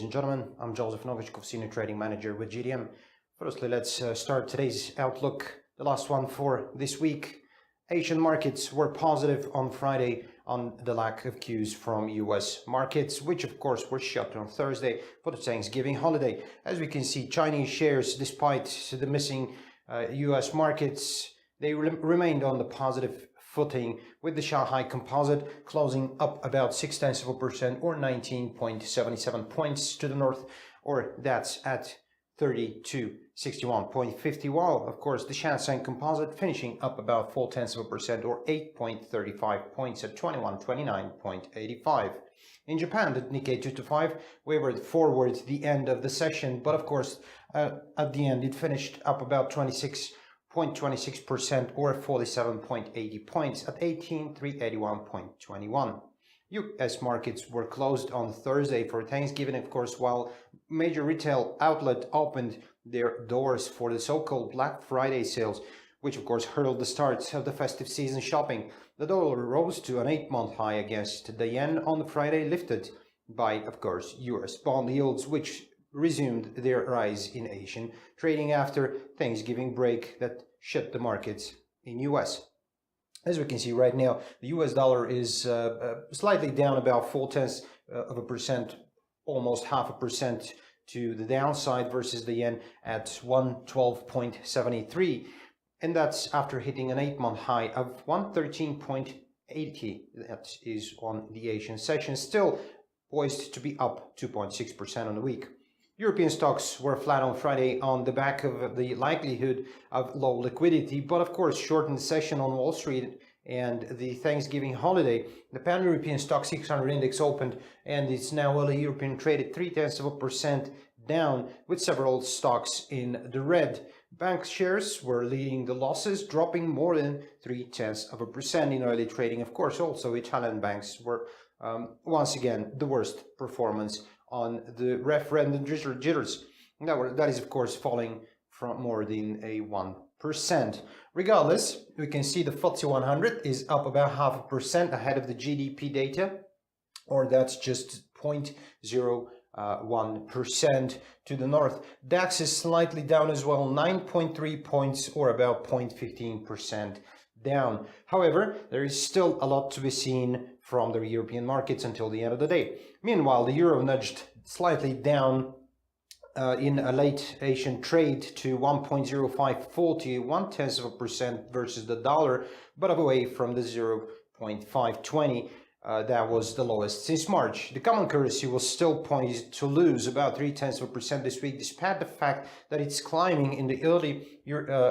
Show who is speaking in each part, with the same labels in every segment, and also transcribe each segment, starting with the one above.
Speaker 1: and gentlemen, I'm Joseph Novichkov, Senior Trading Manager with GDM. Firstly, let's start today's outlook, the last one for this week. Asian markets were positive on Friday on the lack of cues from US markets, which of course were shut on Thursday for the Thanksgiving holiday. As we can see, Chinese shares, despite the missing US markets, they remained on the positive footing, with the Shanghai Composite closing up about 0.6% or 19.77 points to the north, or that's at 3261.50, while of course the Shenzhen Composite finishing up about 0.4% or 8.35 points at 2129.85. In Japan, the Nikkei 225 wavered forward the end of the session, but of course at the end it finished up about 26% or 47.80 points at 18,381.21. US markets were closed on Thursday for Thanksgiving, of course, while major retail outlets opened their doors for the so-called Black Friday sales, which of course heralded the start of the festive season shopping. The dollar rose to an 8-month high against the yen on Friday, lifted by, of course, US bond yields, which resumed their rise in Asian trading after Thanksgiving break that shut the markets in US. As we can see right now, the US dollar is slightly down about 0.4%, almost 0.5% to the downside versus the yen at 112.73. And that's after hitting an 8-month high of 113.80. That is on the Asian session, still poised to be up 2.6% on the week. European stocks were flat on Friday on the back of the likelihood of low liquidity, but of course shortened session on Wall Street and the Thanksgiving holiday. The Pan-European Stock 600 index opened and it's now early European traded 0.3% down, with several stocks in the red. Bank shares were leading the losses, dropping more than 0.3% in early trading. Of course, also Italian banks were once again the worst performance on the referendum jitters. That is, of course, falling from more than a 1%. Regardless, we can see the FTSE 100 is up about 0.5% ahead of the GDP data, or that's just 0.01% to the north. DAX is slightly down as well, 9.3 points or about 0.15% down. However, there is still a lot to be seen from the European markets until the end of the day. Meanwhile, the euro nudged slightly down in a late Asian trade to 1.0540, 0.1% versus the dollar, but away from the 0.520. That was the lowest since March. The common currency was still poised to lose about 0.3% this week, despite the fact that it's climbing in the early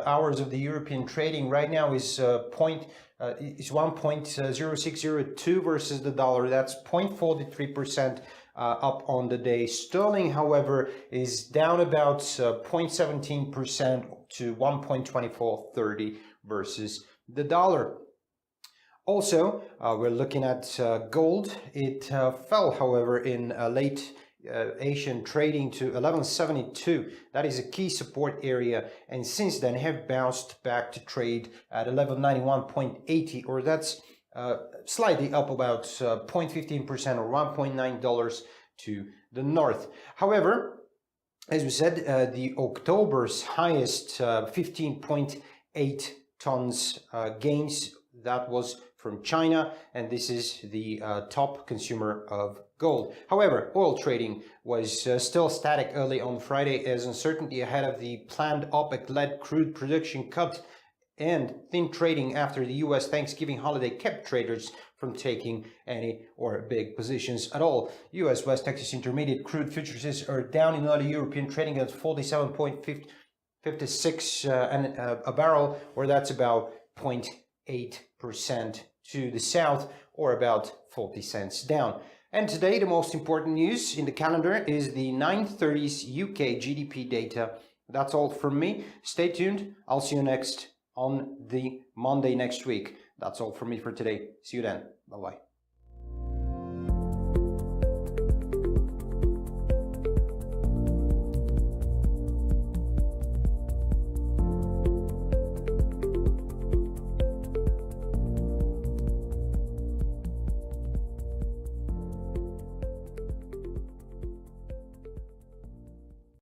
Speaker 1: hours of the European trading. Right now is 1.0602 versus the dollar. That's 0.43% up on the day. Sterling, however, is down about 0.17% to 1.2430 versus the dollar. Also, we're looking at gold. It fell, however, in late Asian trading to 1172. That is a key support area, and since then have bounced back to trade at 1191.80, or that's slightly up about 0.15% or $1.9 to the north. However, as we said, the October's highest 15.8 tons gains, that was from China, and this is the top consumer of gold. However, oil trading was still static early on Friday as uncertainty ahead of the planned OPEC-led crude production cut and thin trading after the US Thanksgiving holiday kept traders from taking any or big positions at all. US West Texas Intermediate crude futures are down in early European trading at 47.56 a barrel, or that's about 0.8% to the south, or about 40 cents down. And today, the most important news in the calendar is the 9:30s UK GDP data. That's all from me. Stay tuned. I'll see you next on the Monday next week. That's all from me for today. See you then. Bye-bye.